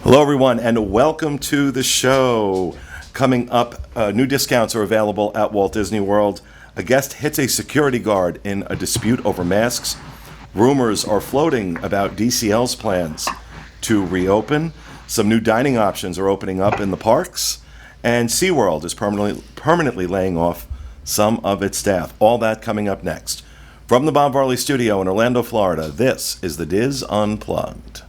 Hello, everyone, and welcome to the show. Coming up, new discounts are available at Walt Disney World. A guest hits a security guard in a dispute over masks. Rumors are floating about DCL's plans to reopen. Some new dining options are opening up in the parks. And SeaWorld is permanently laying off some of its staff. All that coming up next. From the Bob Varley Studio in Orlando, Florida, this is the Diz Unplugged.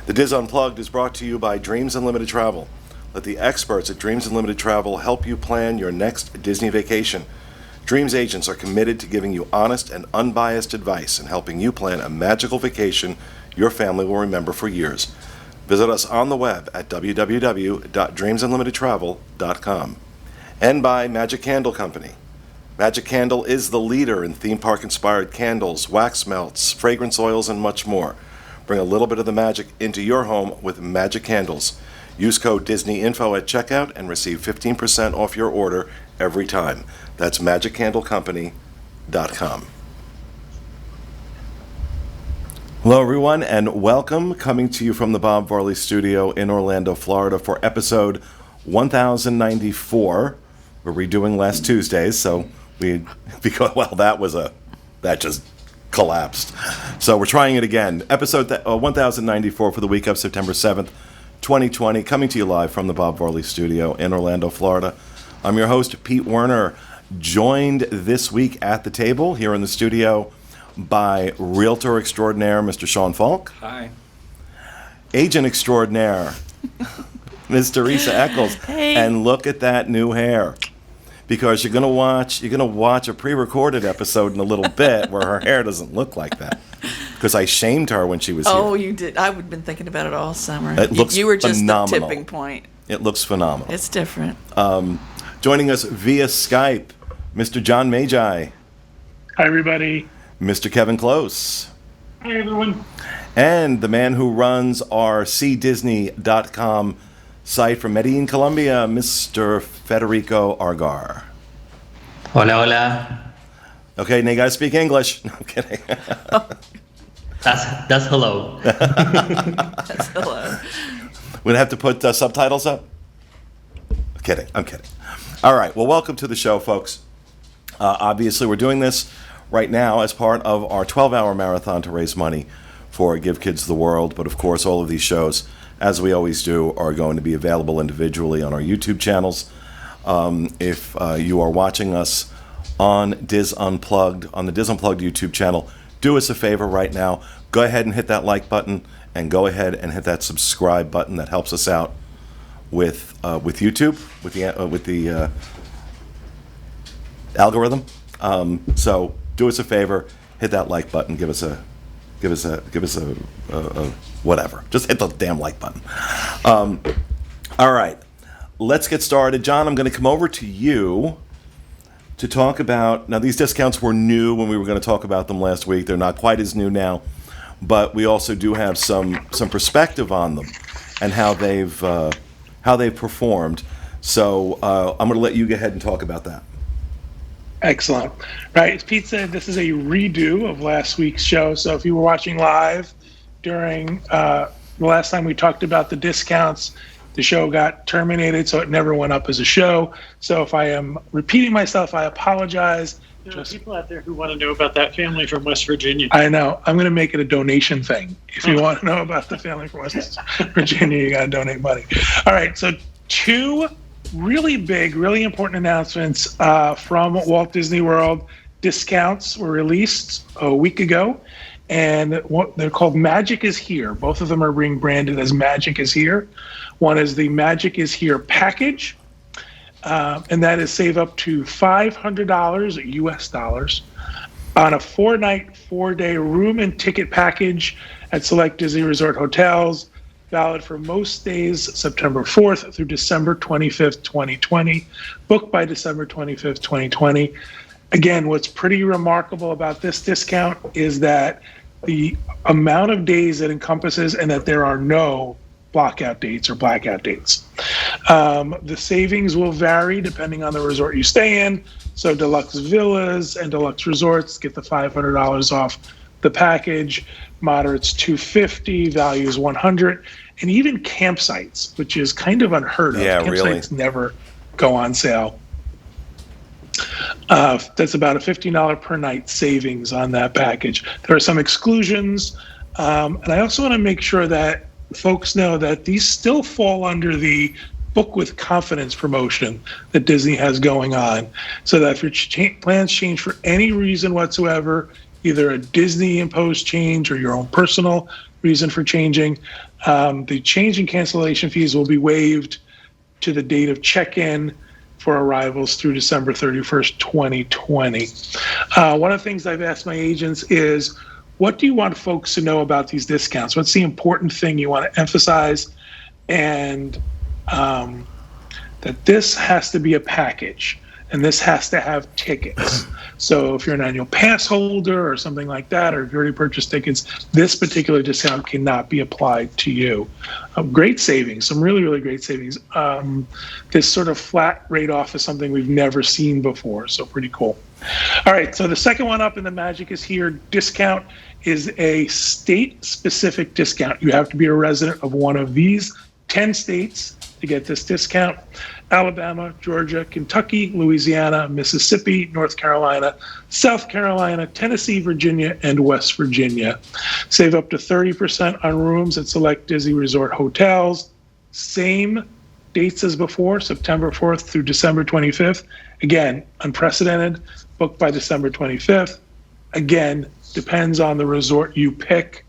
The Diz Unplugged is brought to you by Dreams Unlimited Travel. Let the experts at Dreams Unlimited Travel help you plan your next Disney vacation. Dreams agents are committed to giving you honest and unbiased advice and helping you plan a magical vacation your family will remember for years. Visit us on the web at www.dreamsunlimitedtravel.com. And by Magic Candle Company. Magic Candle is the leader in theme park-inspired candles, wax melts, fragrance oils, and much more. Bring a little bit of the magic into your home with Magic Candles. Use code DisneyInfo at checkout and receive 15% off your order every time. That's MagicCandleCompany.com. Hello, everyone, and welcome. Coming to you from the Bob Varley Studio in Orlando, Florida for episode 1094. We're redoing last Tuesday's, so that just collapsed. So we're trying it again. Episode 1094 for the week of September 7th, 2020, coming to you live from the Bob Varley Studio in Orlando, Florida. I'm your host, Pete Werner, joined this week at the table here in the studio by Realtor Extraordinaire, Mr. Sean Falk. Hi. Agent Extraordinaire, Ms. Teresa Eccles. Hey. And look at that new hair. Because you're gonna watch a pre-recorded episode in a little bit where her hair doesn't look like that. Because I shamed her when she was here. Oh, you did. I've been thinking about it all summer. It looks you were just phenomenal. the tipping point. It looks phenomenal. It's different. Joining us via Skype, Mr. John Magi. Hi, everybody. Mr. Kevin Close. Hi, everyone. And the man who runs our SiDisney.com site from Medellin, Colombia, Mr. Federico Argar. Hola, hola. Okay, now you gotta speak English. No, I'm kidding. That's hello. That's hello. We'd have to put subtitles up? I'm kidding. All right, well, welcome to the show, folks. Obviously, we're doing this right now as part of our 12-hour marathon to raise money for Give Kids the World. But, of course, all of these shows, as we always do, are going to be available individually on our YouTube channels. If you are watching us on Diz Unplugged, on the Diz Unplugged YouTube channel, do us a favor right now. Go ahead and hit that like button, and go ahead and hit that subscribe button. That helps us out with YouTube, with the algorithm. So do us a favor, hit that like button. Give us a whatever. Just hit the damn like button. All right. Let's get started. John, I'm going to come over to you to talk about, now these discounts were new when we were going to talk about them last week. They're not quite as new now, but we also do have some perspective on them and how they've performed. So I'm going to let you go ahead and talk about that. Excellent. Right. As Pete said, this is a redo of last week's show. So if you were watching live during the last time we talked about the discounts, the show got terminated, so it never went up as a show. So if I am repeating myself, I apologize. There are people out there who want to know about that family from West Virginia. I know. I'm going to make it a donation thing. If you want to know about the family from West Virginia, you got to donate money. All right. So two really big, really important announcements from Walt Disney World. Discounts were released a week ago, and they're called Magic is Here. Both of them are being branded as Magic is Here. One is the Magic is Here package, and that is save up to $500 US dollars on a 4-night, 4-day room and ticket package at select Disney Resort hotels. valid for most days September 4th through December 25th, 2020. Booked by December 25th, 2020. Again, what's pretty remarkable about this discount is that the amount of days it encompasses and that there are no blockout dates or blackout dates. The savings will vary depending on the resort you stay in. So deluxe villas and deluxe resorts get the $500 off the package. Moderates $250, values $100, and even campsites, which is kind of unheard of. Yeah, Campsites really. never go on sale. That's about a $50 per night savings on that package. There are some exclusions, and I also want to make sure that folks know that these still fall under the Book with Confidence promotion that Disney has going on. So that if your plans change for any reason whatsoever, either a Disney imposed change or your own personal reason for changing, the change and cancellation fees will be waived to the date of check-in for arrivals through December 31st, 2020. One of the things I've asked my agents is, what do you want folks to know about these discounts? What's the important thing you want to emphasize? And that this has to be a package, and this has to have tickets. So if you're an annual pass holder or something like that, or if you already purchased tickets, this particular discount cannot be applied to you. Great savings, some really, really great savings. This sort of flat rate off is something we've never seen before, so pretty cool. All right, so the second one up in the Magic is Here discount is a state-specific discount. You have to be a resident of one of these 10 states to get this discount: Alabama, Georgia, Kentucky, Louisiana, Mississippi, North Carolina, South Carolina, Tennessee, Virginia, and West Virginia. Save up to 30% on rooms at select Disney Resort hotels. Same dates as before, September 4th through December 25th. Again, unprecedented, booked by December 25th. Again, depends on the resort you pick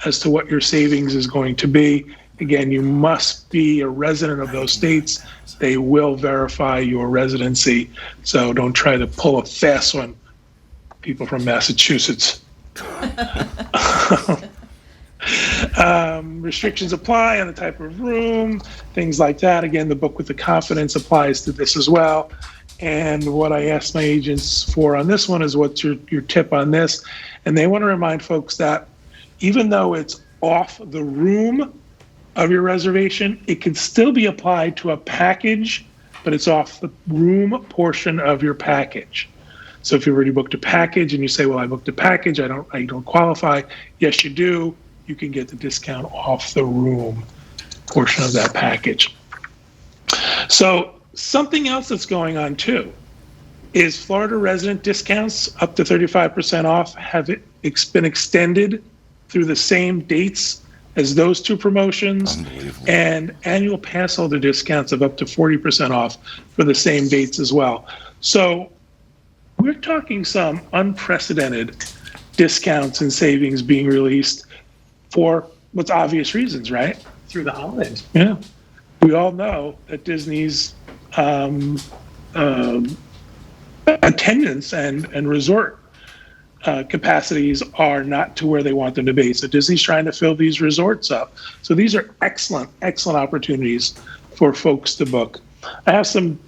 as to what your savings is going to be. Again, you must be a resident of those states. They will verify your residency, so don't try to pull a fast one, people from Massachusetts. Restrictions apply on the type of room, things like that. Again, the Book with the Confidence applies to this as well. And what I asked my agents for on this one is, what's your tip on this? And they want to remind folks that even though it's off the room of your reservation, it can still be applied to a package, but it's off the room portion of your package. So if you already booked a package and you say, well, I booked a package, I don't qualify. Yes, you do. You can get the discount off the room portion of that package. So something else that's going on too is Florida resident discounts up to 35% off have been extended through the same dates as those two promotions, and annual pass holder discounts of up to 40% off for the same dates as well. So we're talking some unprecedented discounts and savings being released for what's obvious reasons, right? Through the holidays. Yeah. We all know that Disney's attendance and resort capacities are not to where they want them to be. So Disney's trying to fill these resorts up. So these are excellent, excellent opportunities for folks to book. I have some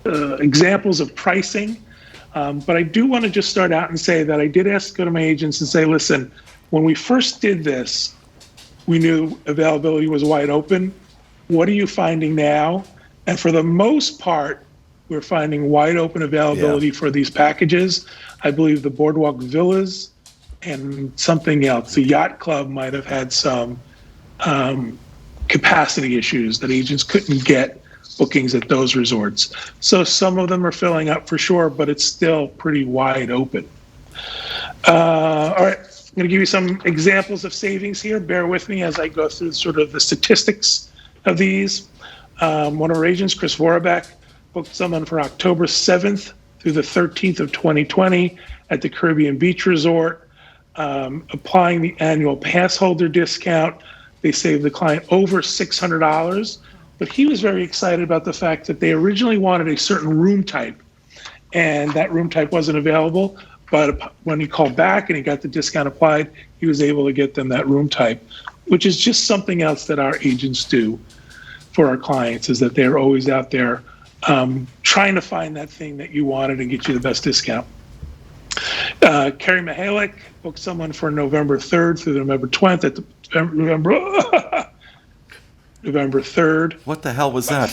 examples of pricing, but I do want to just start out and say that I did go to my agents and say, listen, when we first did this, we knew availability was wide open. What are you finding now? And for the most part, we're finding wide open availability for these packages. I believe the Boardwalk Villas and something else, the Yacht Club, might have had some capacity issues that agents couldn't get bookings at those resorts. So some of them are filling up for sure, but it's still pretty wide open. All right, I'm going to give you some examples of savings here. Bear with me as I go through sort of the statistics of these. One of our agents, Chris Vorabek, booked someone for October 7th through the 13th of 2020 at the Caribbean Beach Resort. Applying the annual pass holder discount, they saved the client over $600, but he was very excited about the fact that they originally wanted a certain room type, and that room type wasn't available, but when he called back and he got the discount applied, he was able to get them that room type. which is just something else that our agents do for our clients, is that they're always out there trying to find that thing that you wanted and get you the best discount. Carrie Mahalik booked someone for November 3rd through November 20th at the November 3rd. What the hell was that?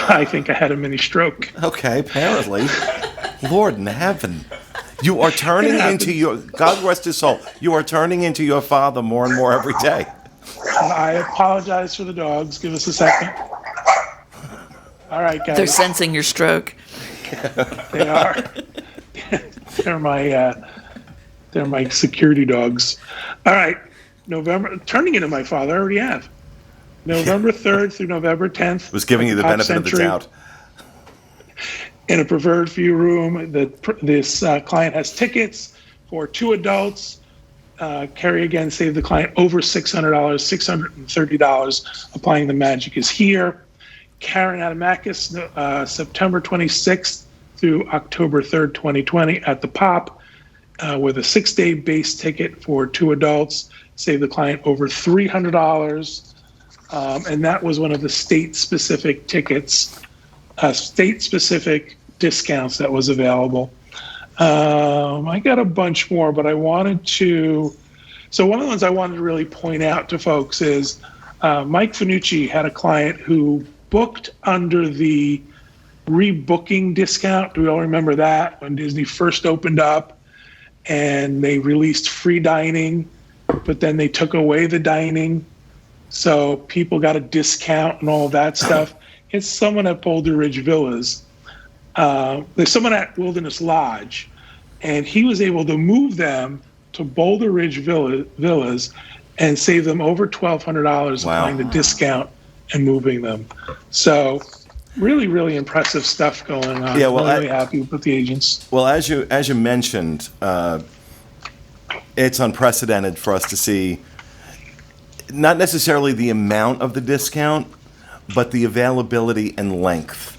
I think I had a mini stroke. Okay, apparently. Lord in heaven. You are turning into your, God rest his soul, you are turning into your father more and more every day. I apologize for the dogs. Give us a second. All right, guys. They're sensing your stroke. They are. They're my security dogs. All right, turning into my father. I already have. November 3rd through November 10th. Was giving you the Pop benefit of the Century. doubt. In a preferred view room, this client has tickets for 2 adults. Carrie again saved the client over $600, $630. Applying the magic is here. Karen Adamakis, September 26th through October 3rd, 2020 at the Pop with a 6-day base ticket for 2 adults. Saved the client over $300. And that was one of the state-specific tickets, state-specific discounts that was available. I got a bunch more, but I wanted to. So one of the ones I wanted to really point out to folks is Mike Finucci had a client who booked under the rebooking discount. Do we all remember that when Disney first opened up and they released free dining, but then they took away the dining? So people got a discount and all of that stuff. It's someone at Boulder Ridge Villas. There's someone at Wilderness Lodge, and he was able to move them to Boulder Ridge Villas and save them over $1,200 applying the discount and moving them. So really, really impressive stuff going on. Yeah, well, really happy with the agents. Well, as you mentioned, it's unprecedented for us to see not necessarily the amount of the discount, but the availability and length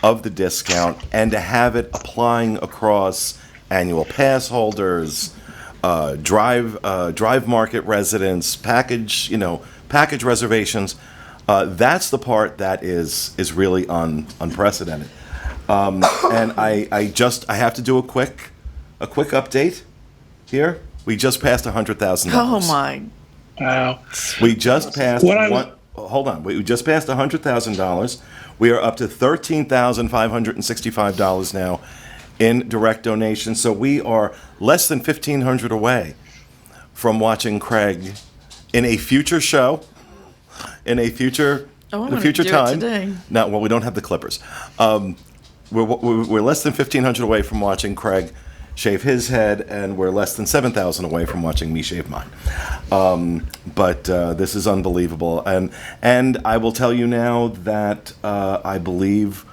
of the discount, and to have it applying across annual pass holders, drive market residents, package reservations. That's the part that is really unprecedented. And I have to do a quick update here. We just passed $100,000. Oh my! Wow. We just passed hold on. We just passed $100,000. We are up to $13,565 now in direct donations. So we are less than $1,500 away from watching Craig in a future show, in a future time. Today. No, well, we don't have the clippers. We're less than $1,500 away from watching Craig shave his head, and we're less than 7,000 away from watching me shave mine. But this is unbelievable, and I will tell you now that I believe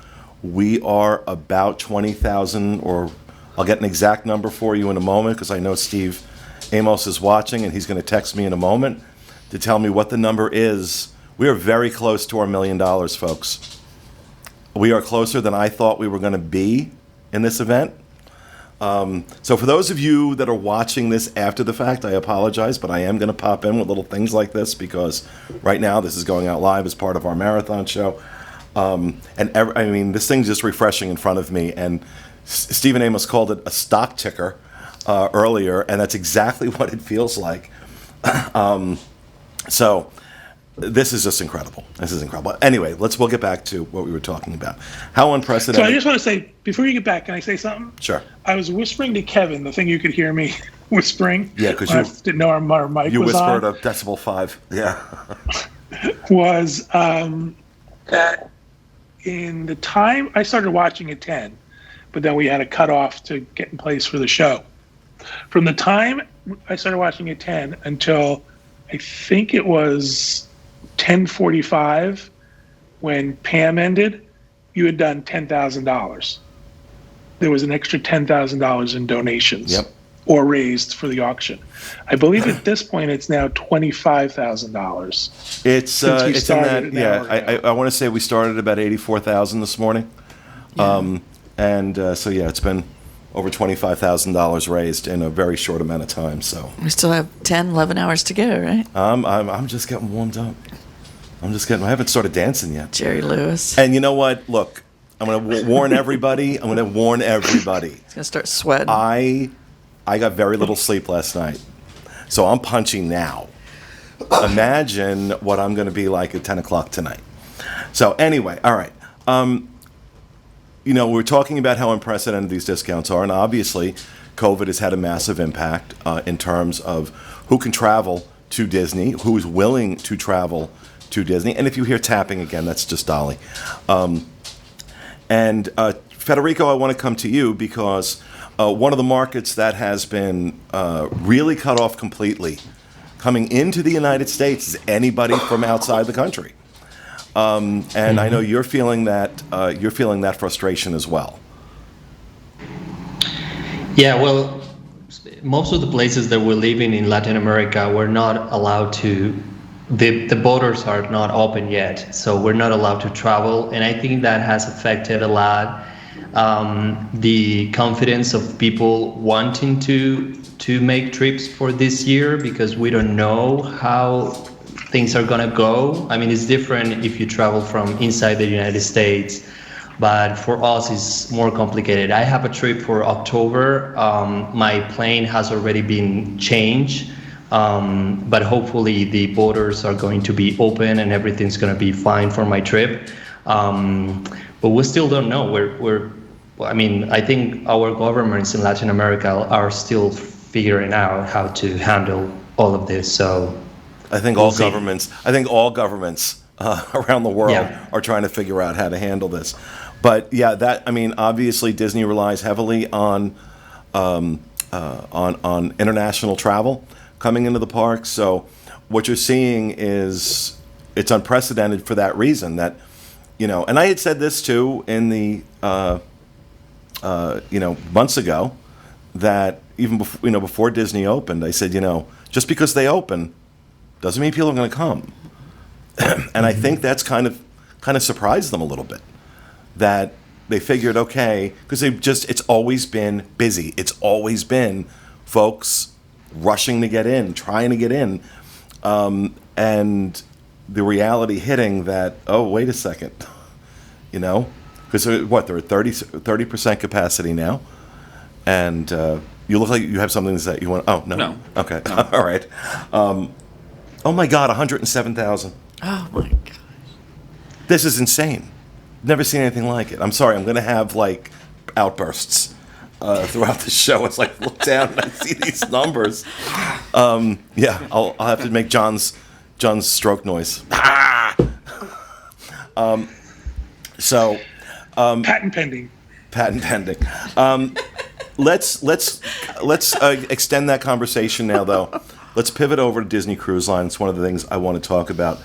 we are about 20,000, or I'll get an exact number for you in a moment, because I know Steve Amos is watching, and he's going to text me in a moment to tell me what the number is. We are very close to our $1 million, folks. We are closer than I thought we were going to be in this event. So for those of you that are watching this after the fact, I apologize, but I am going to pop in with little things like this, because right now this is going out live as part of our marathon show. This thing's just refreshing in front of me, and Stephen Amos called it a stock ticker earlier, and that's exactly what it feels like. So this is just incredible. This is incredible. Anyway, we'll get back to what we were talking about. How unprecedented. So I just want to say, before you get back, can I say something? Sure. I was whispering to Kevin, the thing you could hear me whispering. Yeah, because you didn't know our mic you was whispered on. a decibel 5. Yeah. Was that in the time I started watching at 10, but then we had a cutoff to get in place for the show. From the time I started watching at 10 until I think it was 10:45 when Pam ended, you had done $10,000. There was an extra $10,000 in donations. Yep. Or raised for the auction. I believe at this point it's now $25,000. It's in that. I want to say we started about 84,000 this morning. Yeah. So yeah, it's been over $25,000 raised in a very short amount of time. So We still have 10, 11 hours to go, right? I'm just getting warmed up. I haven't started dancing yet. Jerry Lewis. And you know what? Look, I'm going to warn everybody. He's He's going to start sweating. I got very little sleep last night, so I'm punching now. Imagine what I'm going to be like at 10 o'clock tonight. So anyway, all right. We're talking about how unprecedented these discounts are, and obviously COVID has had a massive impact in terms of who can travel to Disney, who is willing to travel to Disney. And if you hear tapping again, that's just Dolly. Federico, I want to come to you because one of the markets that has been really cut off completely coming into the United States is anybody from outside the country. I know you're feeling that frustration as well. Yeah, well, most of the places that we're living in Latin America, we're not allowed to, the borders are not open yet, so we're not allowed to travel, and I think that has affected a lot the confidence of people wanting to make trips for this year, because we don't know how things are gonna go. I mean, it's different if you travel from inside the United States, but for us it's more complicated. I have a trip for October. My plane has already been changed, but hopefully the borders are going to be open and everything's gonna be fine for my trip. But we still don't know. I think our governments in Latin America are still figuring out how to handle all of this. So I think all governments around the world are trying to figure out how to handle this. But yeah, obviously Disney relies heavily on international travel coming into the park. So what you're seeing is it's unprecedented for that reason. That and I had said this too in the months ago, that even before Disney opened, I said just because they open doesn't mean people are going to come. And I think that's kind of surprised them a little bit, that they figured, okay, because it's always been busy. It's always been folks rushing to get in, trying to get in, and the reality hitting that, oh, wait a second, because they're at 30% capacity now, and you look like you have something to say. You want? Oh, no. No. Okay. No. All right. Oh my God, 107,000. Oh my gosh. This is insane. Never seen anything like it. I'm sorry, I'm going to have like outbursts throughout the show. It's like, look down and I see these numbers. I'll have to make John's stroke noise. Patent pending. Let's extend that conversation now, though. Let's pivot over to Disney Cruise Line. It's one of the things I want to talk about.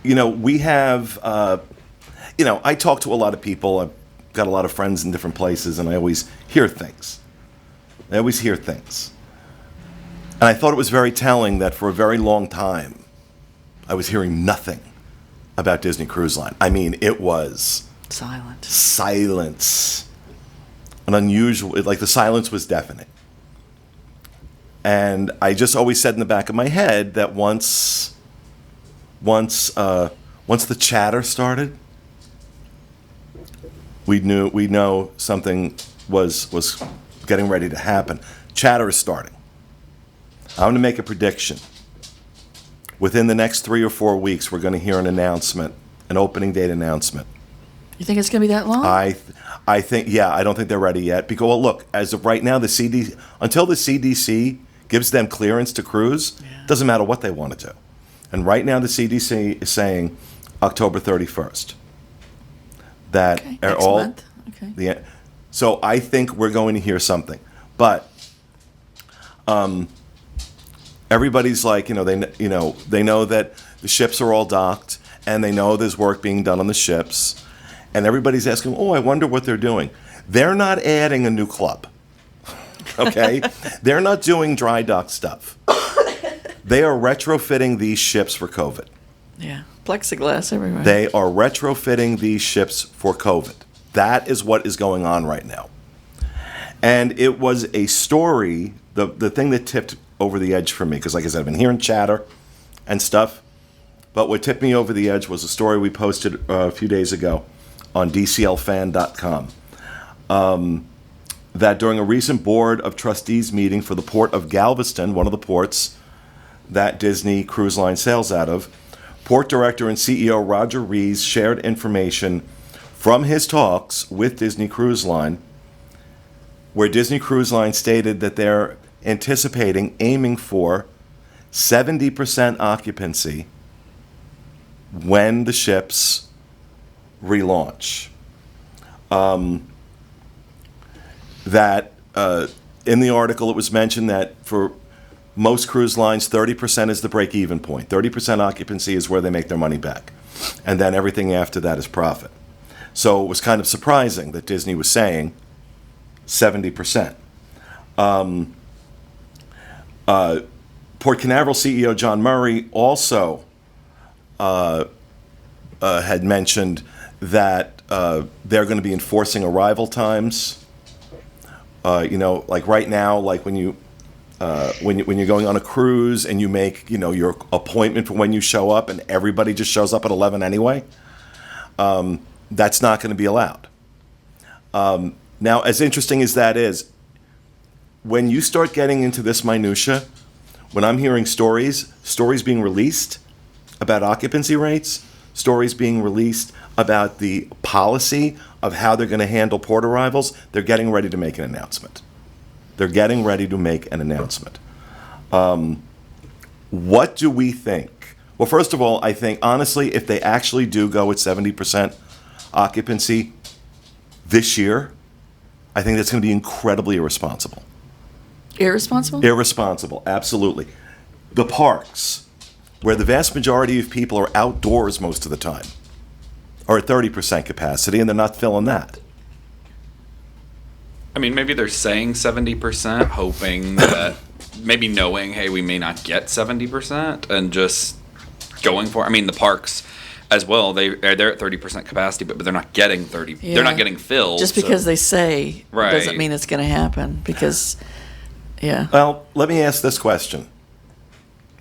We have, I talk to a lot of people. I've got a lot of friends in different places, and I always hear things. And I thought it was very telling that for a very long time, I was hearing nothing about Disney Cruise Line. I mean, it was silence. An unusual, like the silence was deafening. And I just always said in the back of my head that once the chatter started, we know something was getting ready to happen. Chatter is starting. I'm going to make a prediction. Within the next 3 or 4 weeks, we're going to hear an opening date announcement. You think it's going to be that long? I think, I don't think they're ready yet. Because, well, look, as of right now, until the CDC gives them clearance to cruise, doesn't matter what they want to do. And right now, the CDC is saying October 31st. Next month. Okay. So I think we're going to hear something. But everybody's like, they know that the ships are all docked, and they know there's work being done on the ships. And everybody's asking, I wonder what they're doing. They're not adding a new club, okay? They're not doing dry dock stuff. They are retrofitting these ships for COVID. Yeah, plexiglass everywhere. They are retrofitting these ships for COVID. That is what is going on right now. And it was a story, the thing that tipped over the edge for me, because like I said, I've been hearing chatter and stuff, but what tipped me over the edge was a story we posted a few days ago on DCLFan.com. That during a recent Board of Trustees meeting for the Port of Galveston, one of the ports that Disney Cruise Line sails out of, Port Director and CEO Roger Rees shared information from his talks with Disney Cruise Line, where Disney Cruise Line stated that they're aiming for 70% occupancy when the ships relaunch. That in the article it was mentioned that for most cruise lines, 30% is the break-even point. 30% occupancy is where they make their money back. And then everything after that is profit. So it was kind of surprising that Disney was saying 70%. Port Canaveral CEO John Murray also had mentioned that they're going to be enforcing arrival times. Like right now, like when you're going on a cruise and you make your appointment for when you show up, and everybody just shows up at 11 anyway, that's not going to be allowed. Now, as interesting as that is, when you start getting into this minutia, when I'm hearing stories being released about occupancy rates, stories being released about the policy of how they're going to handle port arrivals, they're getting ready to make an announcement. What do we think? Well, first of all, I think, honestly, if they actually do go at 70% occupancy this year, I think that's going to be incredibly irresponsible. Irresponsible? Irresponsible, absolutely. The parks, where the vast majority of people are outdoors most of the time, are at 30% capacity, and they're not filling that. I mean, maybe they're saying 70%, hoping that, maybe knowing, hey, we may not get 70%, and just going for it. I mean, the parks as well, they're at 30% capacity, but they're not getting 30. Yeah. They're not getting filled. Just because they say Right. doesn't mean it's going to happen. Because, yeah. Well, let me ask this question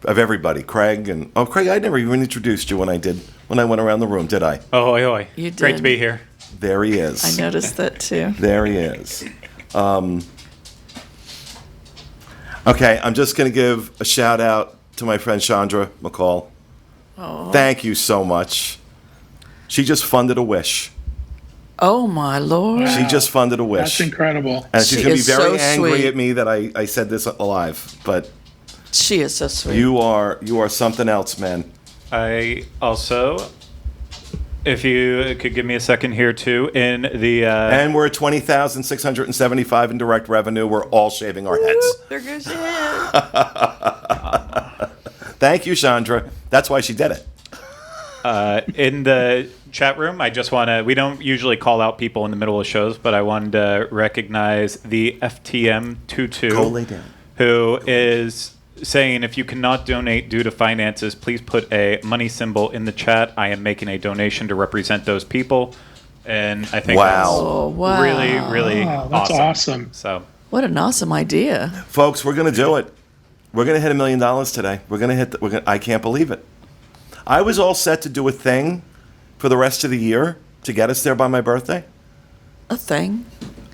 of everybody. Craig, I never even introduced you when I went around the room, did I? Ahoy, ahoy. You did. Great to be here. There he is. I noticed that too. There he is. Okay, I'm just going to give a shout out to my friend Chandra McCall. Oh. Thank you so much. She just funded a wish. Oh my Lord. She just funded a wish. That's incredible. And she's She going to be is very so angry sweet. at me that I said this live. But She is so sweet. you are something else, man. I also, if you could give me a second here too, in the And we're at 20,675 in direct revenue. We're all shaving our heads. There goes your head. Thank you, Chandra. That's why she did it. in the chat room, I just want to, we don't usually call out people in the middle of shows, but I wanted to recognize the FTM22, Go lay down. who is saying, if you cannot donate due to finances, please put a money symbol in the chat. I am making a donation to represent those people. And I think Oh, wow. that's really, really Wow, that's awesome. So What an awesome idea. Folks, we're going to do it. We're going to hit $1 million today. I can't believe it. I was all set to do a thing for the rest of the year to get us there by my birthday. A thing.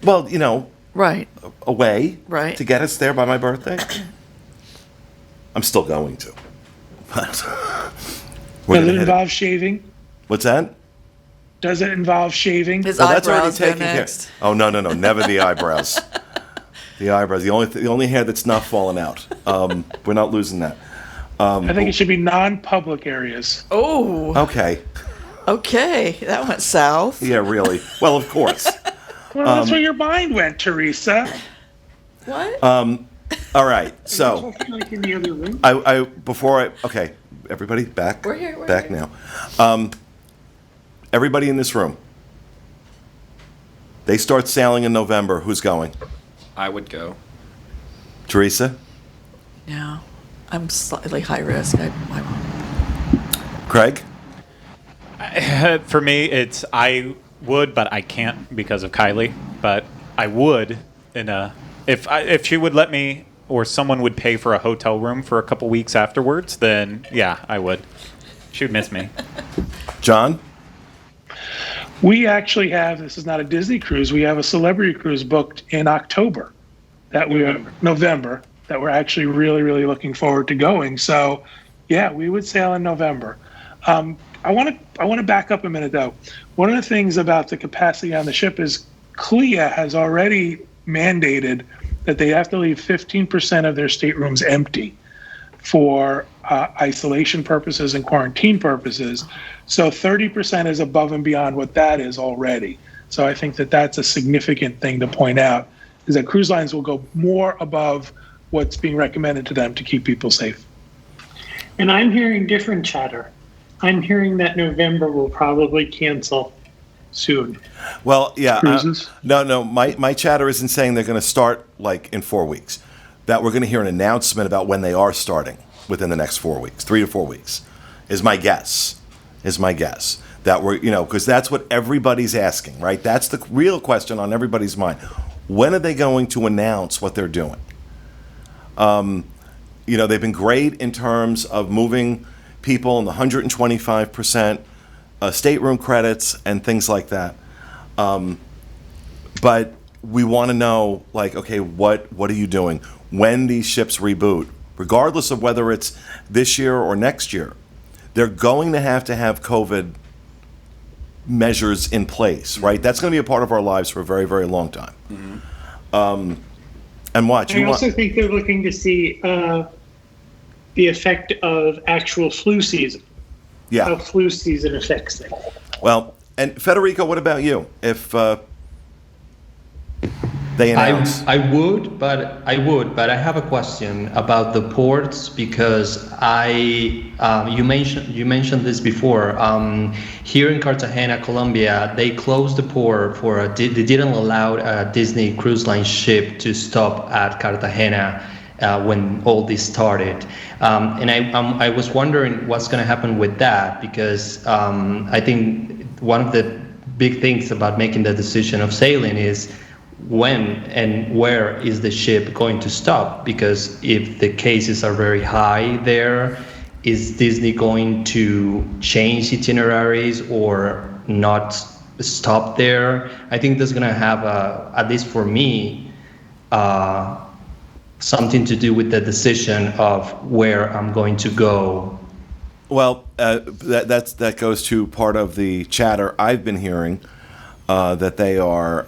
Well, Right. a way Right. to get us there by my birthday. I'm still going to. We're Does gonna it hit involve shaving? What's that? Does it involve shaving? His Well, that's already eyebrows go taken care. next. Oh no, never the eyebrows. The eyebrows, the only hair that's not falling out. We're not losing that. I think it should be non-public areas. Oh, Okay. okay. That went south. Yeah, really. Well, of course. Well, that's where your mind went, Teresa. What? All right. So, Like in the other room. okay, everybody back. We're here, we're back here. now. Everybody in this room. They start sailing in November. Who's going? I would go. Teresa? No. I'm slightly high risk. I Craig? for me, I would, but I can't because of Kylie. But I would if she would let me, or someone would pay for a hotel room for a couple weeks afterwards. Then yeah, I would. She would miss me. John? We actually have, this is not a Disney cruise, we have a celebrity cruise booked in October November that we're actually really, really looking forward to going. So yeah, we would sail in November. I want to back up a minute though. One of the things about the capacity on the ship is CLIA has already mandated that they have to leave 15% of their staterooms empty for isolation purposes and quarantine purposes. So 30% is above and beyond what that is already. So I think that that's a significant thing to point out, is that cruise lines will go more above what's being recommended to them to keep people safe. And I'm hearing different chatter. I'm hearing that November will probably cancel soon. Well, yeah. Cruises? No. My chatter isn't saying they're going to start like in 4 weeks. That we're going to hear an announcement about when they are starting within the next 4 weeks, 3 to 4 weeks, is my guess. That we're, because that's what everybody's asking, right? That's the real question on everybody's mind. When are they going to announce what they're doing? They've been great in terms of moving people in the 125% stateroom credits and things like that. But we want to know, like, okay, what are you doing? When these ships reboot, regardless of whether it's this year or next year, they're going to have COVID measures in place, right? That's going to be a part of our lives for a very, very long time. Mm-hmm. And watch. I also think they're looking to see the effect of actual flu season. Yeah. How flu season affects things. Well, and Federico, what about you? If they announce, I would, but I have a question about the ports, because you mentioned this before. Here in Cartagena, Colombia, they closed the port they didn't allow a Disney Cruise Line ship to stop at Cartagena when all this started. And I was wondering what's going to happen with that, because I think one of the big things about making the decision of sailing is when and where is the ship going to stop? Because if the cases are very high there, is Disney going to change itineraries or not stop there? I think that's going to have, at least for me, something to do with the decision of where I'm going to go. Well, that goes to part of the chatter I've been hearing, that they are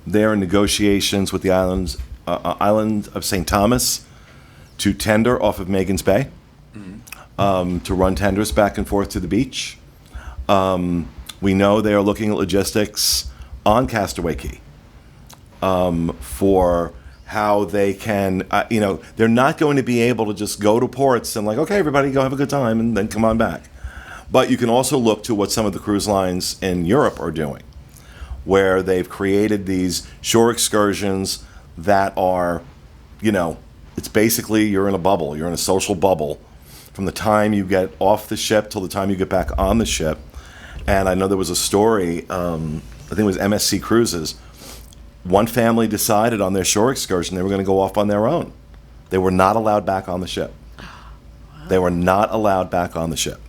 they're in negotiations with the island of St. Thomas to tender off of Magens Bay, to run tenders back and forth to the beach. We know they are looking at logistics on Castaway Cay for how they can, they're not going to be able to just go to ports and like, okay, everybody go have a good time and then come on back. But you can also look to what some of the cruise lines in Europe are doing, where they've created these shore excursions that are, it's basically you're in a bubble. You're in a social bubble from the time you get off the ship till the time you get back on the ship. And I know there was a story, I think it was MSC Cruises. One family decided on their shore excursion they were going to go off on their own. They were not allowed back on the ship. They were not allowed back on the ship.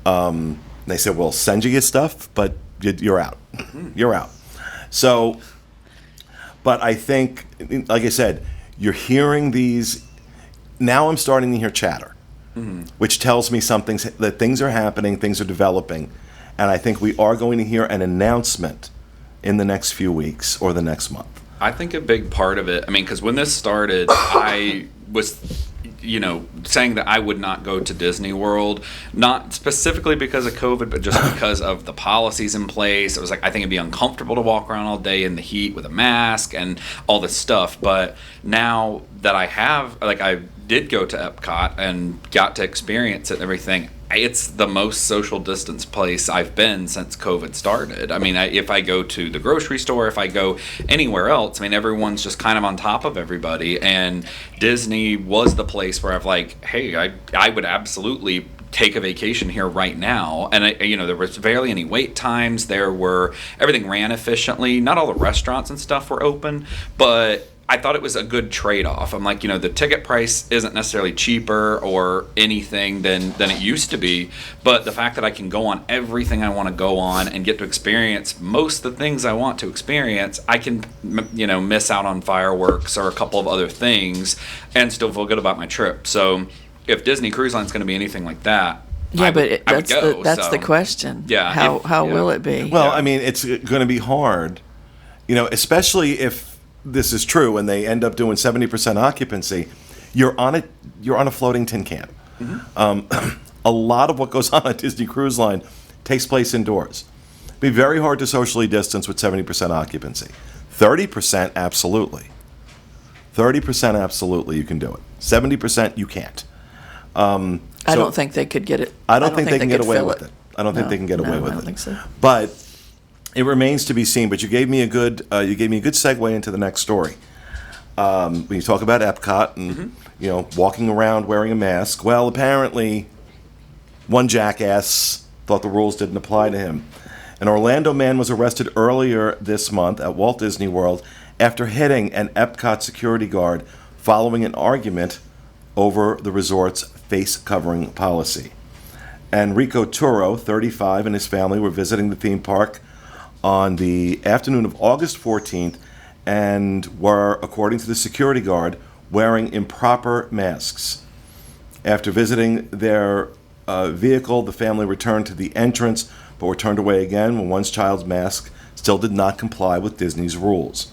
They said, "We'll send you your stuff, but you're out. You're out." So, but I think, like I said, you're hearing these. Now I'm starting to hear chatter, which tells me that things are happening, things are developing, and I think we are going to hear an announcement in the next few weeks or the next month. I think a big part of it, because when this started, I was, saying that I would not go to Disney World, not specifically because of COVID, but just because of the policies in place. It was like, I think it'd be uncomfortable to walk around all day in the heat with a mask and all this stuff. But now that I did go to Epcot and got to experience it and everything, it's the most social distance place I've been since COVID started. If I go to the grocery store, if I go anywhere else, everyone's just kind of on top of everybody. And Disney was the place where I've like, hey, I would absolutely take a vacation here right now. And there was barely any wait times. Everything ran efficiently. Not all the restaurants and stuff were open, but I thought it was a good trade-off. I'm like, the ticket price isn't necessarily cheaper or anything than it used to be, but the fact that I can go on everything I want to go on and get to experience most of the things I want to experience, I can, miss out on fireworks or a couple of other things and still feel good about my trip. So if Disney Cruise Line is going to be anything like that, Yeah, that's the question. Yeah. How will it be? Well, I mean, it's going to be hard, especially if this is true and they end up doing 70% occupancy. You're on a floating tin can. Mm-hmm. A lot of what goes on Disney Cruise Line takes place indoors. It'd be very hard to socially distance with 70% occupancy. 30%, absolutely. 30%, absolutely, you can do it. 70%, you can't. I don't think they could get it. I don't think they can get away fill with it. I don't think they can get away with it. I don't think so. But it remains to be seen. But you gave me a good segue into the next story. When you talk about Epcot and walking around wearing a mask, well, apparently one jackass thought the rules didn't apply to him. An Orlando man was arrested earlier this month at Walt Disney World after hitting an Epcot security guard following an argument over the resort's face covering policy. Enrico Turo, 35, and his family were visiting the theme park on the afternoon of August 14th and were, according to the security guard, wearing improper masks. After visiting their vehicle, the family returned to the entrance but were turned away again when one child's mask still did not comply with Disney's rules.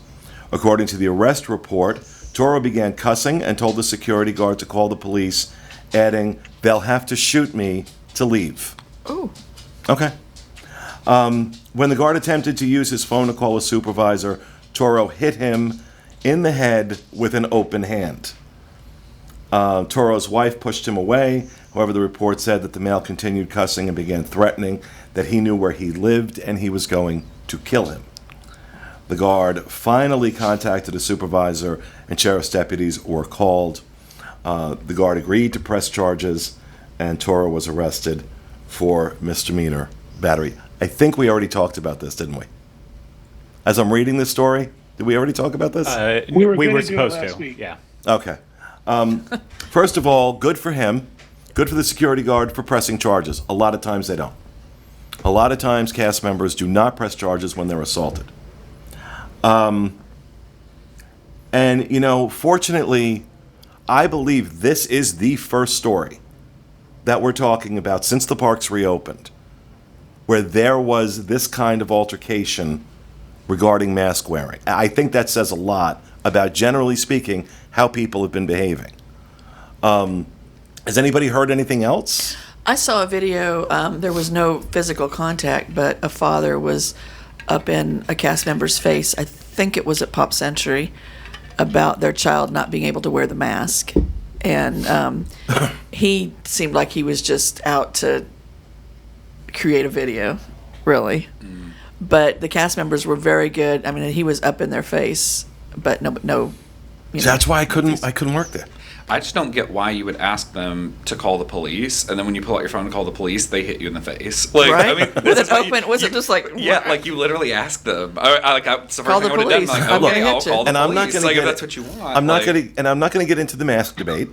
According to the arrest report, Toro began cussing and told the security guard to call the police, adding, "They'll have to shoot me to leave." Oh. Okay. When the guard attempted to use his phone to call a supervisor, Toro hit him in the head with an open hand. Toro's wife pushed him away. However, the report said that the male continued cussing and began threatening that he knew where he lived and he was going to kill him. The guard finally contacted a supervisor and sheriff's deputies were called. The guard agreed to press charges and Toro was arrested for misdemeanor battery. I think we already talked about this, didn't we? As I'm reading this story, did we already talk about this? We were we gonna were do it supposed last to. week. Yeah. Okay. First of all, good for him. Good for the security guard for pressing charges. A lot of times they don't. A lot of times cast members do not press charges when they're assaulted. And, fortunately, I believe this is the first story that we're talking about since the parks reopened where there was this kind of altercation regarding mask wearing. I think that says a lot about, generally speaking, how people have been behaving. Has anybody heard anything else? I saw a video. There was no physical contact, but a father was up in a cast member's face. I think it was at Pop Century about their child not being able to wear the mask, and he seemed like he was just out to create a video, really. But the cast members were very good. I mean, he was up in their face, but no. That's why I couldn't work there. I just don't get why you would ask them to call the police, and then when you pull out your phone to call the police, they hit you in the face. Like, Right? I mean, Was it open? Was it just like? Yeah, like you literally ask them. It's the first Call thing the I would have done. police. Like, I'm okay, gonna I'll hit you. call the And I'm not police. gonna Like, get if it- that's what you want. I'm not going to get into the mask debate.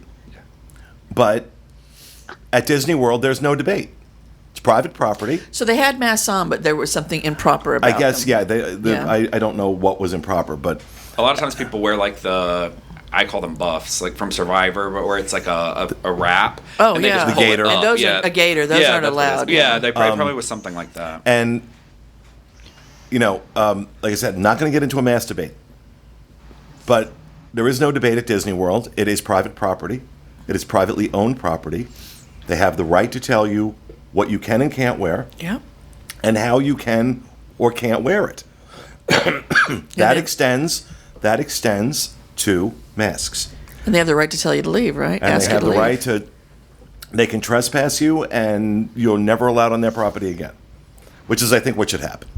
But at Disney World, there's no debate. It's private property. So they had masks on, but there was something improper about I guess, them. yeah. I don't know what was improper, but A lot of times people wear like I call them buffs, like from Survivor, but where it's like a wrap. Oh, and they yeah. just The pull it gator. up. And those Yeah. are a gator. Those Yeah, aren't that's what it is. allowed. Yeah, they probably was something like that. and like I said, not going to get into a mass debate. But there is no debate at Disney World. It is private property. It is privately owned property. They have the right to tell you what you can and can't wear Yeah. and how you can or can't wear it. That extends to masks. And they have the right to tell you to leave, right? And Ask they have you the to leave. right to, they can trespass you and you're never allowed on their property again, which is, I think, what should happen.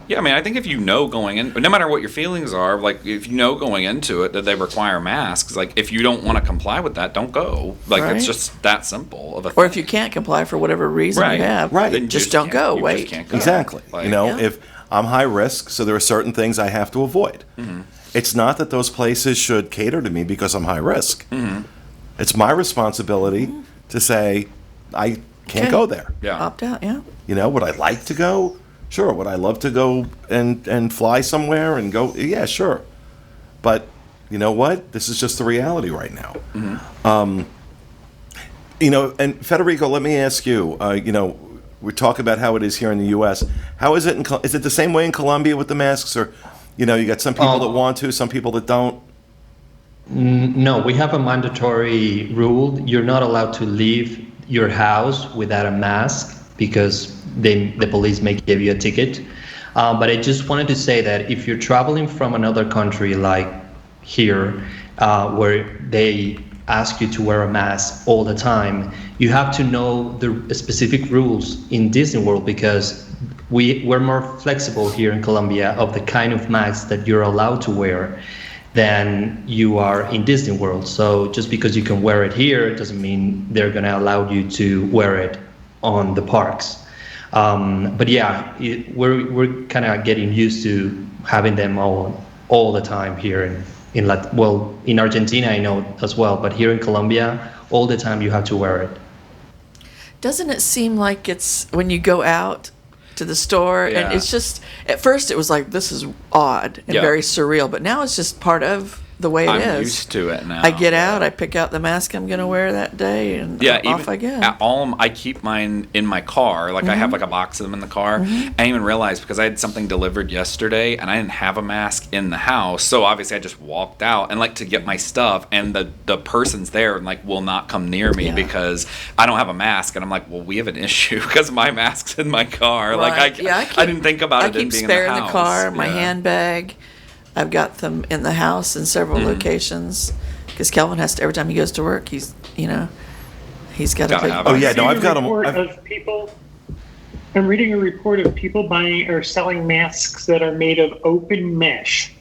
Yeah, I mean, I think if you know going in, no matter what your feelings are, like if you know going into it that they require masks, like if you don't want to comply with that, don't go. Like Right. it's just that simple of a Or thing. if you can't comply for whatever reason Right. you have, Right. Then you just don't can't- go. you Wait. just can't go. Exactly. Like, You know, Yeah. if I'm high risk, so there are certain things I have to avoid. It's not that those places should cater to me because I'm high risk. It's my responsibility to say I can't Okay. go there. yeah. Opt out, yeah. You know, would I like to go? Sure. Would I love to go and fly somewhere and go? Yeah, sure. But you know what? This is just the reality right now. You know, and Federico, let me ask you. You know, we talk about how it is here in the U.S. How is it? Is it the same way in Colombia with the masks, or you know, you got some people that want to, some people that don't? No, we have a mandatory rule. You're not allowed to leave your house without a mask because the police may give you a ticket. But I just wanted to say that if you're traveling from another country like here, where they ask you to wear a mask all the time, you have to know the specific rules in Disney World because we're more flexible here in Colombia of the kind of mask that you're allowed to wear than you are in Disney World. So just because you can wear it here, it doesn't mean they're going to allow you to wear it on the parks. But yeah, we're kind of getting used to having them all the time here in Argentina, I know as well, but here in Colombia, all the time you have to wear it. Doesn't it seem like it's when you go out to the store Yeah. and it's just, at first it was like, this is odd and Yeah. very surreal, but now it's just part of the way it I'm is. used to it now. I get out, I pick out the mask I'm going to wear that day, and Yeah, off even I go. at all, I keep mine in my car. Like I have like a box of them in the car. I didn't even realize because I had something delivered yesterday and I didn't have a mask in the house. So obviously I just walked out and like to get my stuff, and the person's there and like will not come near me Yeah. because I don't have a mask. And I'm like, well, we have an issue because my mask's in my car. Right. Like Yeah, I didn't think about I it keep being spare in the in house. the car, my Yeah. handbag. I've got them in the house in several locations because Kelvin has to, every time he goes to work, he's got Gotta to have Oh it. yeah, no, I've got them. I'm reading a report of people buying or selling masks that are made of open mesh,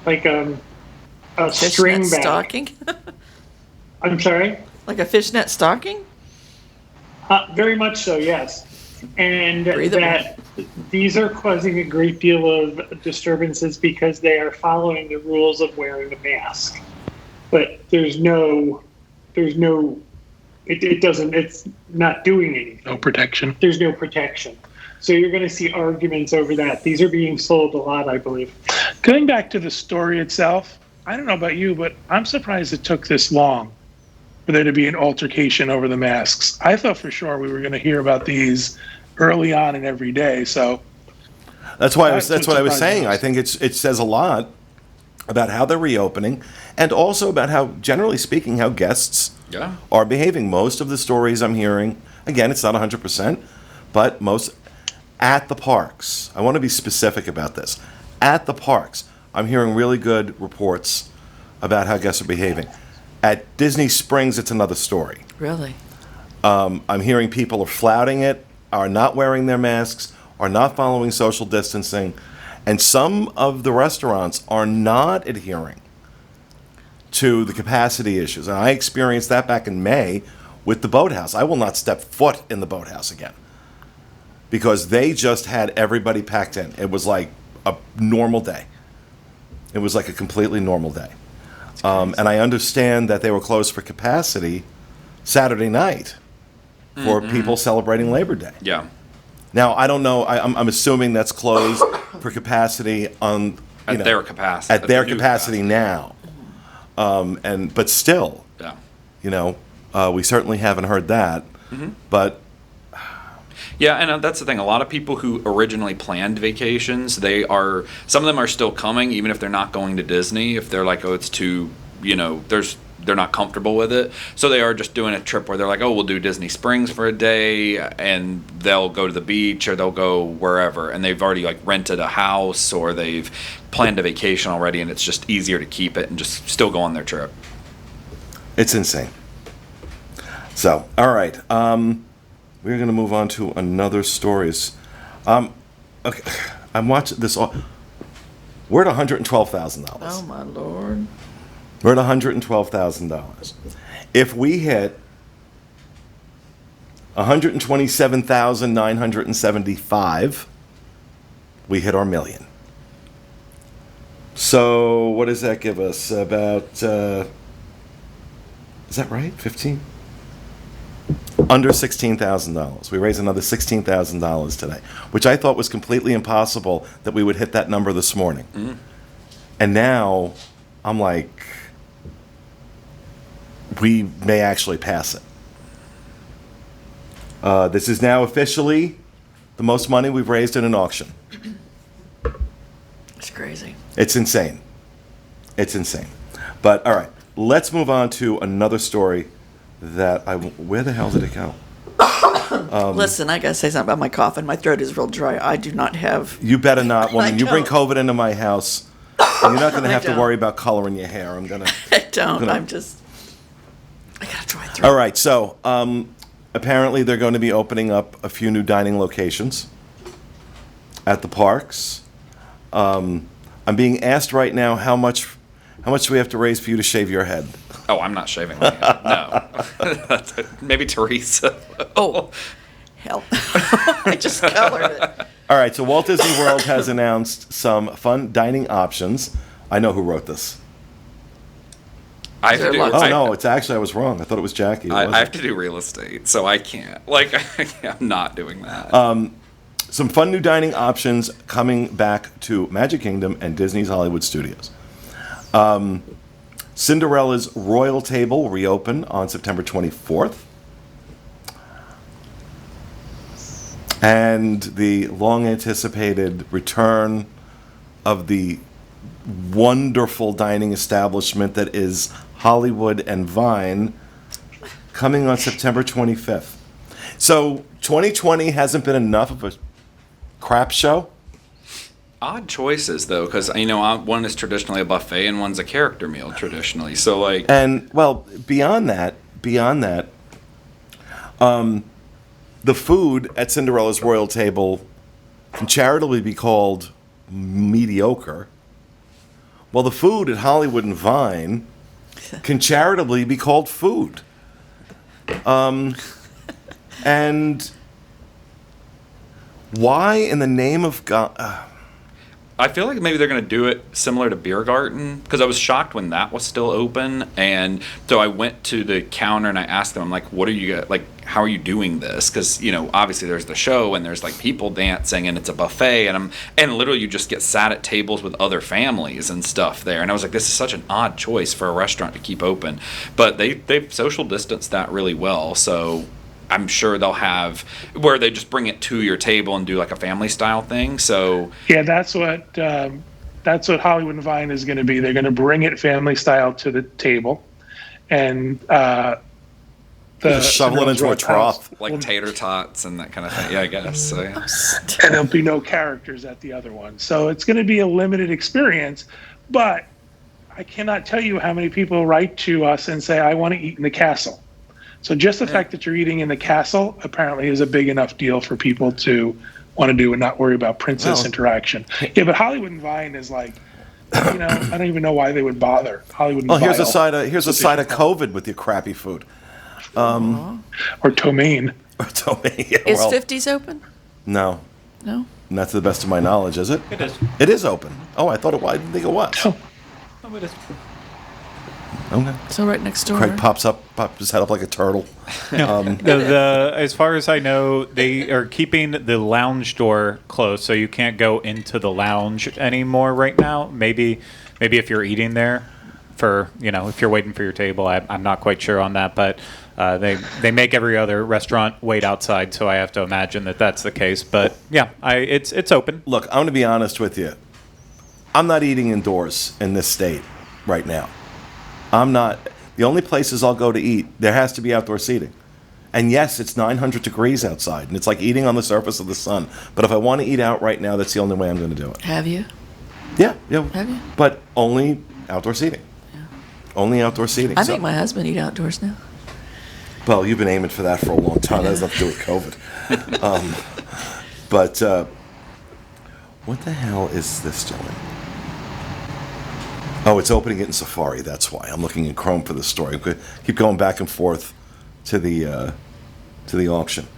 like a string fishnet bag. stocking. I'm sorry. Like a fishnet stocking? Very much so, yes. And Breathable. that these are causing a great deal of disturbances because they are following the rules of wearing a mask. But it's not doing anything. No protection. There's no protection. So you're going to see arguments over that. These are being sold a lot, I believe. Going back to the story itself, I don't know about you, but I'm surprised it took this long for there to be an altercation over the masks. I thought for sure we were going to hear about these early on and every day. So That's why That's that's what what I was surprised saying. me. I think it says a lot about how they're reopening, and also about how, generally speaking, how guests Yeah. are behaving. Most of the stories I'm hearing, again, it's not 100%, but most at the parks. I want to be specific about this. At the parks, I'm hearing really good reports about how guests are behaving. At Disney Springs, it's another story. Really? I'm hearing people are flouting it, are not wearing their masks, are not following social distancing, and some of the restaurants are not adhering to the capacity issues. And I experienced that back in May with the boathouse. I will not step foot in the boathouse again because they just had everybody packed in. It was like a normal day. It was like a completely normal day. And I understand that they were closed for capacity Saturday night for people celebrating Labor Day. Yeah. Now, I don't know. I'm assuming that's closed for capacity on At their capacity. At their new capacity now. But still, Yeah. we certainly haven't heard that. But Yeah, and that's the thing. A lot of people who originally planned vacations, some of them are still coming, even if they're not going to Disney. If they're like, oh, it's too, they're not comfortable with it. So they are just doing a trip where they're like, oh, we'll do Disney Springs for a day, and they'll go to the beach or they'll go wherever. And they've already like rented a house or they've planned a vacation already, and it's just easier to keep it and just still go on their trip. it's insane. So, all right. We're going to move on to another story. Okay. I'm watching this all. We're at $112,000. Oh my lord. We're at $112,000. If we hit 127,975, we hit our million. So what does that give us? About, is that right? 15? Under $16,000. We raised another $16,000 today, which I thought was completely impossible that we would hit that number this morning. And now I'm like, we may actually pass it. This is now officially the most money we've raised in an auction. It's crazy. It's insane. It's insane. But all right, let's move on to another story that where the hell did it go? Listen, I gotta say something about my cough, and my throat is real dry. I do not have. You better not, woman. I You bring don't. COVID into my house, and you're not going to I have to don't. worry about coloring your hair. I'm gonna. I don't. Gonna- I'm just. I gotta dry throat. All right, so apparently they're going to be opening up a few new dining locations at the parks. I'm being asked right now how much do we have to raise for you to shave your head? Oh, I'm not shaving my head. No. Maybe Teresa. Oh, hell! I just colored it. All right, so Walt Disney World has announced some fun dining options. I know who wrote this. I have to do. Oh no, it's actually I was wrong. I thought it was Jackie. It I wasn't. have to do real estate, so I can't. Like, I'm not doing that. Some fun new dining options coming back to Magic Kingdom and Disney's Hollywood Studios. Cinderella's Royal Table will reopen on September 24th. And the long-anticipated return of the wonderful dining establishment that is Hollywood and Vine coming on September 25th. So 2020 hasn't been enough of a crap show. Odd choices, though, because, one is traditionally a buffet and one's a character meal traditionally. So, like... And, well, beyond that, the food at Cinderella's Royal Table can charitably be called mediocre. Well, the food at Hollywood and Vine can charitably be called food. And why in the name of God... I feel like maybe they're going to do it similar to Beer Garden, because I was shocked when that was still open. And so I went to the counter and I asked them, I'm like, what are you, like, how are you doing this? Because, obviously there's the show and there's like people dancing and it's a buffet and literally you just get sat at tables with other families and stuff there. And I was like, this is such an odd choice for a restaurant to keep open. But they've social distanced that really well. So I'm sure they'll have where they just bring it to your table and do like a family style thing. So Yeah, that's what Hollywood and Vine is going to be. They're going to bring it family style to the table, and Just shovel it into a trough. like tater tots and that kind of thing. Yeah, I guess. So, yeah. and there'll be no characters at the other one. So it's going to be a limited experience. But I cannot tell you how many people write to us and say, I want to eat in the castle. So just the fact that you're eating in the castle apparently is a big enough deal for people to want to do and not worry about princess interaction. Yeah, but Hollywood and Vine is like, I don't even know why they would bother. Hollywood and Well, Vine. here's a side of COVID with your crappy food. Or Tomaine. Is 50s open? No, No. not to the best of my knowledge, is it? It is. It is open. Oh, I thought it was. I didn't think it was. Oh. Oh, it is. Okay. So right next door. Craig pops his head up like a turtle. As far as I know, they are keeping the lounge door closed, so you can't go into the lounge anymore right now. Maybe if you're eating there, if you're waiting for your table, I'm not quite sure on that, but they make every other restaurant wait outside, so I have to imagine that that's the case. But yeah, it's open. Look, I'm going to be honest with you. I'm not eating indoors in this state right now. I'm not. The only places I'll go to eat, there has to be outdoor seating. And yes, it's 900 degrees outside, and it's like eating on the surface of the sun. But if I want to eat out right now, that's the only way I'm going to do it. Have you? Yeah. Have you? But only outdoor seating. Yeah. Only outdoor seating. I So- make my husband eat outdoors now. Well, you've been aiming for that for a long time. That has nothing to do with COVID. But What the hell is this doing? Oh, it's opening it in Safari. That's why I'm looking in Chrome for the story. I'm gonna keep going back and forth to the auction.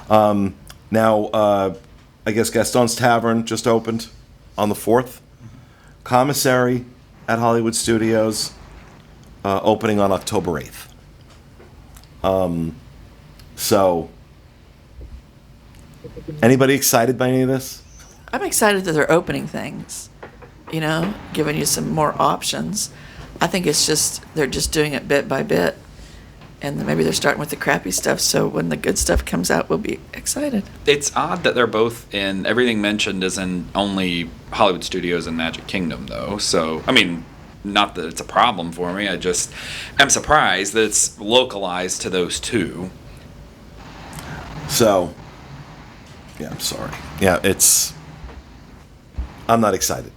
Now, I guess Gaston's Tavern just opened on the 4th. Commissary at Hollywood Studios opening on October 8th. So, anybody excited by any of this? I'm excited that they're opening things, giving you some more options. I think it's just, they're just doing it bit by bit. And then maybe they're starting with the crappy stuff, so when the good stuff comes out, we'll be excited. It's odd that they're both in, everything mentioned is in only Hollywood Studios and Magic Kingdom, though. So, I mean, not that it's a problem for me. I just am surprised that it's localized to those two. So, yeah, I'm sorry. Yeah, I'm not excited.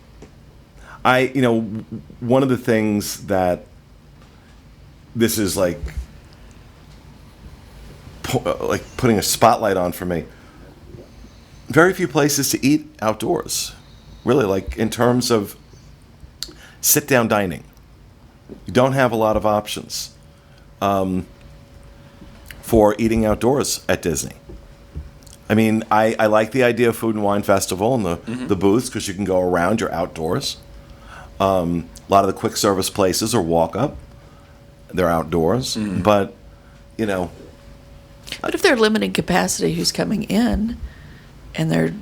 One of the things that this is like putting a spotlight on for me, very few places to eat outdoors. Really, like in terms of sit-down dining. You don't have a lot of options for eating outdoors at Disney. I mean, I like the idea of Food and Wine Festival and the booths because you can go around, you're outdoors. A lot of the quick service places are walk-up. They're outdoors. But, But if they're limiting capacity, who's coming in, and they're...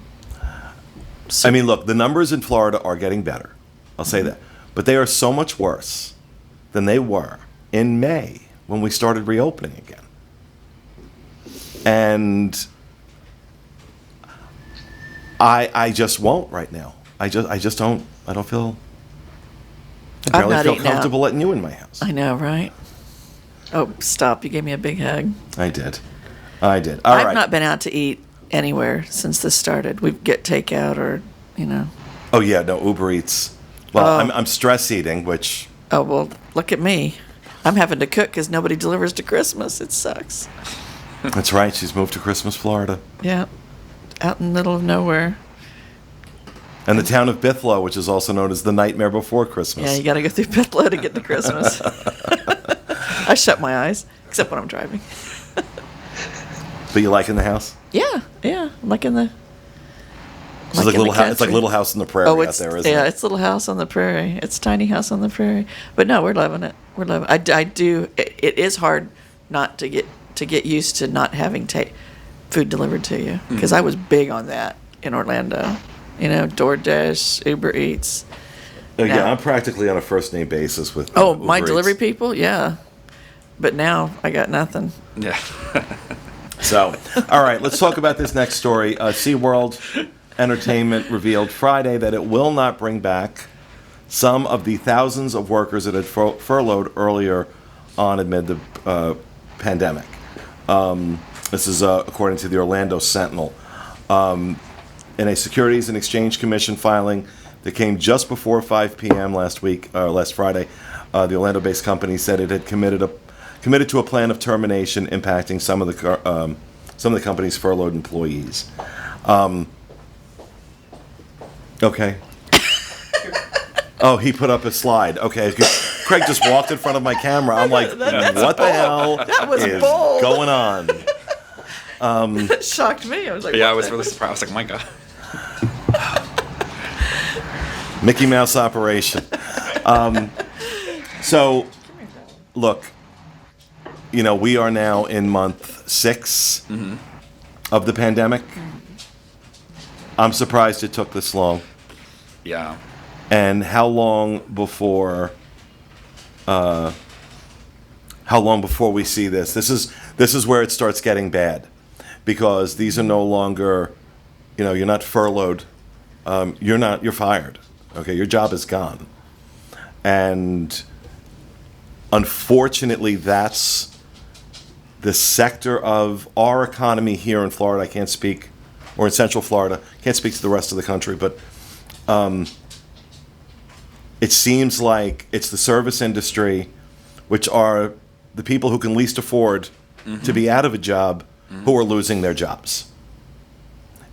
I mean, look, the numbers in Florida are getting better. I'll say that. But they are so much worse than they were in May when we started reopening again. And I just won't right now. I just don't. I don't feel... I I'm barely not feel eating out. comfortable letting you in my house. I know, right? Oh, stop. You gave me a big hug. I did. All I've right. not been out to eat anywhere since this started. We get takeout or, Oh, yeah, no, Uber Eats. Well, I'm stress eating, which... Oh, well, look at me. I'm having to cook because nobody delivers to Christmas. It sucks. That's right. She's moved to Christmas, Florida. Yeah. Out in the middle of nowhere. And the town of Bithlo, which is also known as the Nightmare Before Christmas. Yeah, you got to go through Bithlo to get to Christmas. I shut my eyes, except when I'm driving. But you liking the house? Yeah. I'm liking the... It's like Little House on the Prairie out there, isn't it? Yeah, it's Little House on the Prairie. It's Tiny House on the Prairie. But no, we're loving it. I do. It is hard not to get used to not having food delivered to you because I was big on that in Orlando. DoorDash, Uber Eats. Yeah, Now- I'm practically on a first name basis with. Oh, Uber my Eats. delivery people, yeah. But now I got nothing. Yeah. So, all right, let's talk about this next story. SeaWorld Entertainment revealed Friday that it will not bring back some of the thousands of workers it had furloughed earlier on amid the pandemic. This is according to the Orlando Sentinel. In a Securities and Exchange Commission filing that came just before 5 p.m. last Friday, the Orlando-based company said it had committed to a plan of termination impacting some of the company's furloughed employees. Okay. Oh, he put up a slide. Okay, Craig just walked in front of my camera. I'm like, what the hell is bold. going on? It shocked me. I was like, Yeah, I what was the- really surprised. I was like, my God. Mickey Mouse operation. So, look, we are now in month 6 of the pandemic. I'm surprised it took this long. Yeah. And how long before we see this? This is where it starts getting bad, because these are no longer, you're not furloughed, you're fired. Okay, your job is gone, and unfortunately, that's the sector of our economy here in Florida. I can't speak, or in Central Florida, can't speak to the rest of the country, but. It seems like it's the service industry, which are the people who can least afford to be out of a job, who are losing their jobs.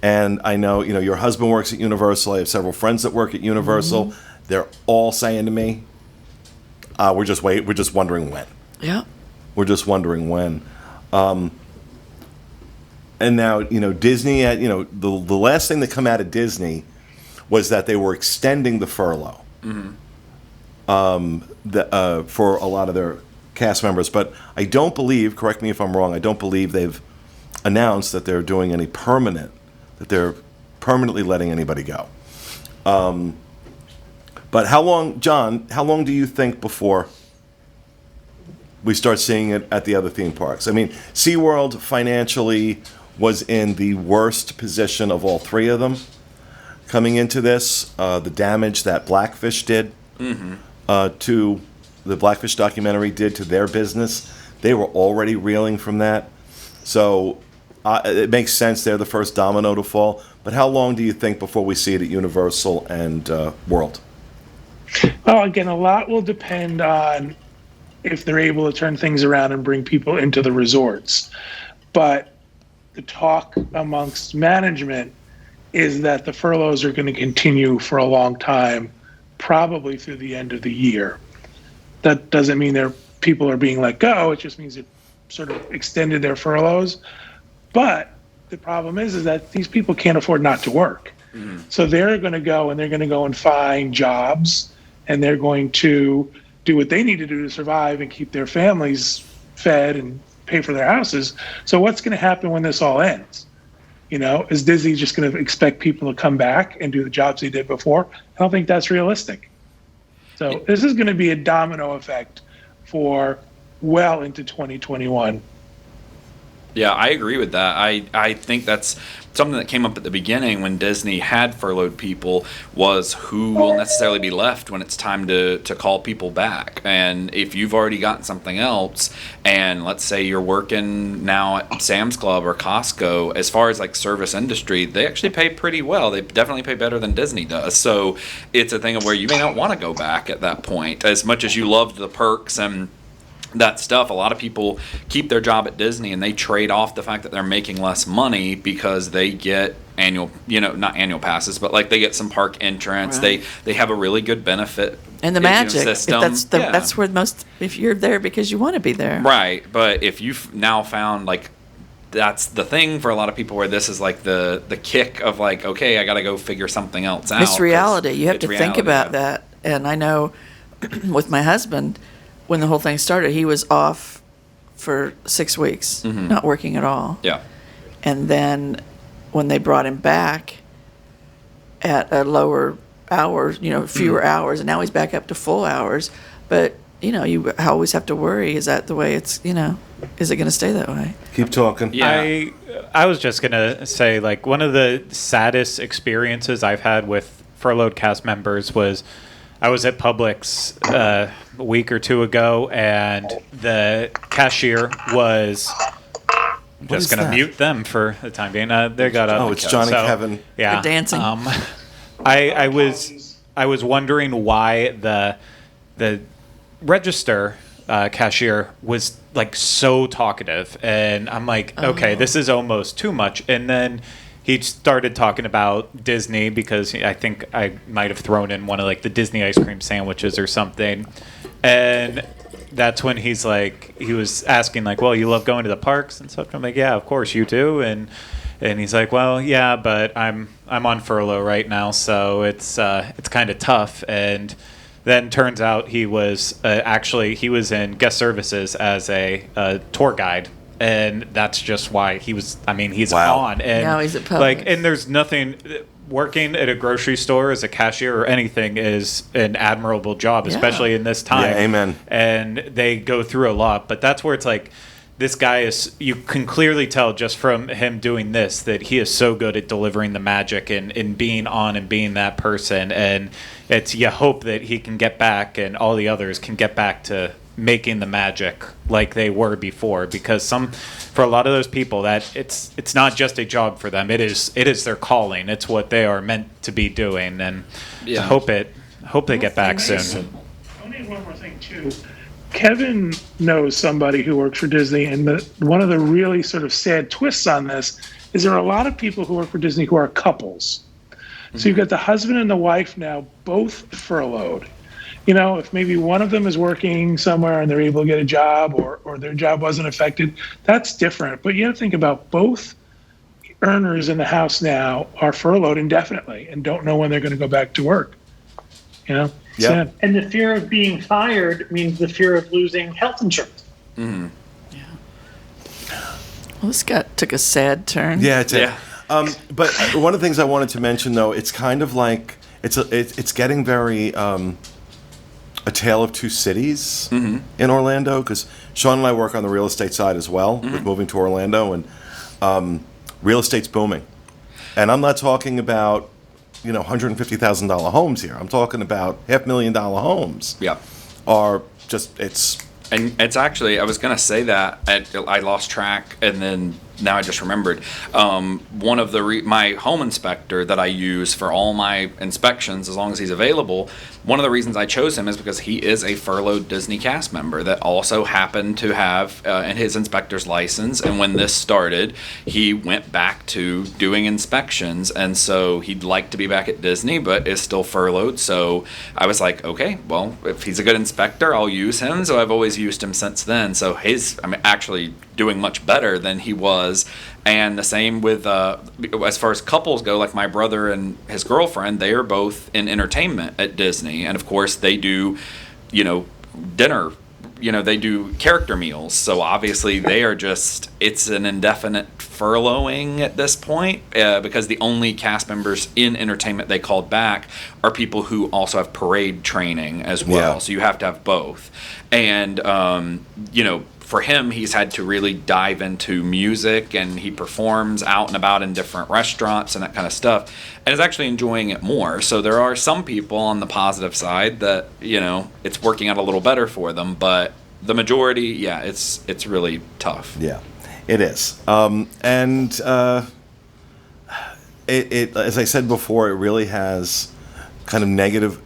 And I know, your husband works at Universal. I have several friends that work at Universal. They're all saying to me, we're just wondering when. Yeah. We're just wondering when. And now, Disney, the last thing that come out of Disney was that they were extending the furlough for a lot of their cast members. But I don't believe, correct me if I'm wrong, I don't believe they've announced that they're doing any that they're permanently letting anybody go. But how long do you think before we start seeing it at the other theme parks? I mean, SeaWorld financially was in the worst position of all three of them coming into this. The damage that Blackfish did to the Blackfish documentary did to their business, they were already reeling from that. So it makes sense they're the first domino to fall. But how long do you think before we see it at Universal and World? Well, again, a lot will depend on if they're able to turn things around and bring people into the resorts. But the talk amongst management is that the furloughs are going to continue for a long time, probably through the end of the year. That doesn't mean people are being let go. It just means it sort of extended their furloughs. But the problem is that these people can't afford not to work. So they're going to go and find jobs, and they're going to do what they need to do to survive and keep their families fed and pay for their houses. So what's going to happen when this all ends? Is Disney just going to expect people to come back and do the jobs they did before? I don't think that's realistic. So this is going to be a domino effect for well into 2021. Yeah, I agree with that. I think that's something that came up at the beginning when Disney had furloughed people, was who will necessarily be left when it's time to call people back. And if you've already gotten something else, and let's say you're working now at Sam's Club or Costco, as far as like service industry, they actually pay pretty well. They definitely pay better than Disney does. So it's a thing of where you may not want to go back at that point. As much as you loved the perks and that stuff, a lot of people keep their job at Disney and they trade off the fact that they're making less money because they get annual, not annual passes, but like they get some park entrance. Right. They have a really good benefit And the magic. system. That's where if you're there because you want to be there. Right. But if you've now found like that's the thing for a lot of people where this is like the kick of like, okay, I got to go figure something else out. It's reality. You have to think about that. And I know with my husband, when the whole thing started, he was off for 6 weeks, not working at all. Yeah. And then when they brought him back at a lower hours, fewer hours, and now he's back up to full hours. But, you always have to worry, is that the way it's, is it going to stay that way? Keep talking. Yeah. I was just going to say, like, one of the saddest experiences I've had with furloughed cast members was I was at Publix a week or two ago, and the cashier was just going to mute them for the time being. They got up. Oh, it's Johnny Kevin. Yeah, They're dancing. I was wondering why the register cashier was like so talkative, and I'm like, okay, this is almost too much. And then he started talking about Disney because I think I might have thrown in one of like the Disney ice cream sandwiches or something. And that's when he was asking like, well, you love going to the parks and stuff. I'm like, yeah, of course you do. And he's like, well, yeah, but I'm on furlough right now, so it's kind of tough. And then turns out he was he was in guest services as a tour guide. And that's just why he's on. And now he's at Publix. Like, and there's nothing, working at a grocery store as a cashier or anything is an admirable job, especially in this time. Yeah, amen. And they go through a lot, but that's where it's like, this guy you can clearly tell just from him doing this that he is so good at delivering the magic and being on and being that person. And you hope that he can get back and all the others can get back to making the magic like they were before, because for a lot of those people that it's not just a job for them, it is their calling, it's what they are meant to be doing. And hope they get back soon. I need one more thing too. Kevin knows somebody who works for Disney, and one of the really sort of sad twists on this is there are a lot of people who work for Disney who are couples. So you've got the husband and the wife now both furloughed. If maybe one of them is working somewhere and they're able to get a job or their job wasn't affected, that's different. But you have to think about both earners in the house now are furloughed indefinitely and don't know when they're going to go back to work. Yeah. Sad. And the fear of being fired means the fear of losing health insurance. Mm-hmm. Well, this took a sad turn. Yeah, it's Yeah. But one of the things I wanted to mention, though, it's kind of like it's getting very a tale of two cities in Orlando, because Sean and I work on the real estate side as well with moving to Orlando, and real estate's booming. And I'm not talking about $150,000 homes here. I'm talking about $500,000 homes. Yeah. Are just And it's actually, I was going to say that, I lost track, and then now I just remembered. One of my home inspector that I use for all my inspections, as long as he's available, one of the reasons I chose him is because he is a furloughed Disney cast member that also happened to have in his inspector's license. And when this started, he went back to doing inspections, and so he'd like to be back at Disney, but is still furloughed. So I was like, okay, well, if he's a good inspector, I'll use him. So I've always used him since then. So I'm actually doing much better than he was. And the same with as far as couples go, like my brother and his girlfriend, they are both in entertainment at Disney, and of course they do dinner, they do character meals, so obviously they are it's an indefinite furloughing at this point, because the only cast members in entertainment they called back are people who also have parade training as well. Yeah. So you have to have both. And for him, he's had to really dive into music, and he performs out and about in different restaurants and that kind of stuff, and is actually enjoying it more. So there are some people on the positive side that, it's working out a little better for them, but the majority, yeah, it's really tough. Yeah, it is. It as I said before, it really has kind of negative.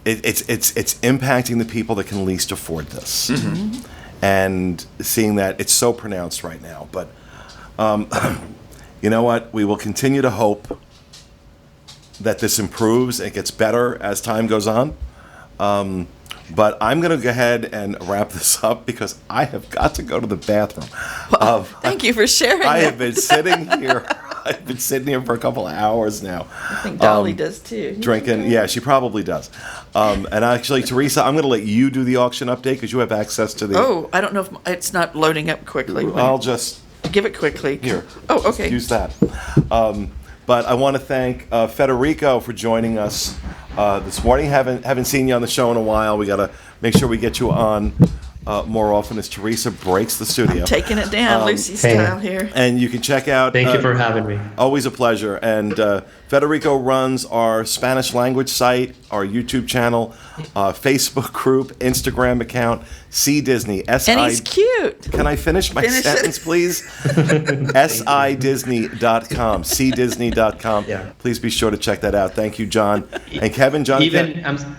It's impacting the people that can least afford this. Mm-hmm. And seeing that it's so pronounced right now. But you know what? We will continue to hope that this improves and gets better as time goes on. But I'm going to go ahead and wrap this up because I have got to go to the bathroom. Well, thank you for sharing I that. have been sitting here. I've been sitting here for a couple of hours now. I think Dolly does too. Drinking. Yeah, she probably does. And actually, Teresa, I'm going to let you do the auction update because you have access to the... Oh, I don't know if it's not loading up quickly. I'll just... Give it quickly. Here. Oh, okay. Use that. But I want to thank Federico for joining us this morning. Haven't seen you on the show in a while. We got to make sure we get you on more often as Teresa breaks the studio. I'm taking it down, Lucy style here. And you can check out... Thank you for having me. Always a pleasure. And Federico runs our Spanish language site, our YouTube channel, Facebook group, Instagram account, SiDisney. And he's cute. Can I finish my sentence, please? SiDisney.com. SiDisney.com. Yeah. Please be sure to check that out. Thank you, John. And Kevin, John.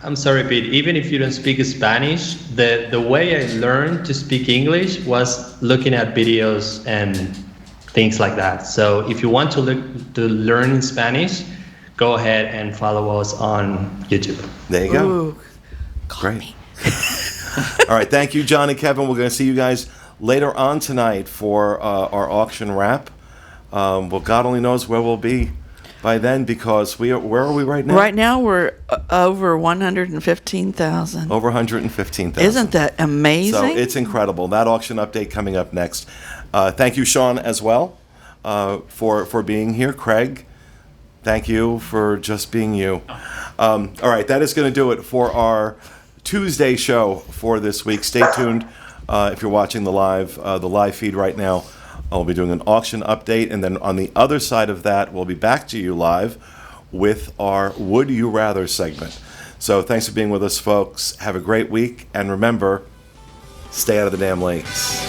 I'm sorry, Pete. Even if you don't speak Spanish, the way I learned to speak English was looking at videos and things like that. So if you want to learn in Spanish, go ahead and follow us on YouTube. There you go. Ooh, Great. All right. Thank you, John and Kevin. We're going to see you guys later on tonight for our auction wrap. Well, God only knows where we'll be by then because where are we right now? Right now we're over 115,000. Over 115,000. Isn't that amazing? So it's incredible. That auction update coming up next. Thank you, Sean, as well, for being here. Craig, thank you for just being you. All right, that is going to do it for our Tuesday show for this week. Stay tuned if you're watching the live feed right now. I'll be doing an auction update, and then on the other side of that, we'll be back to you live with our Would You Rather segment. So thanks for being with us, folks. Have a great week, and remember, stay out of the damn lakes.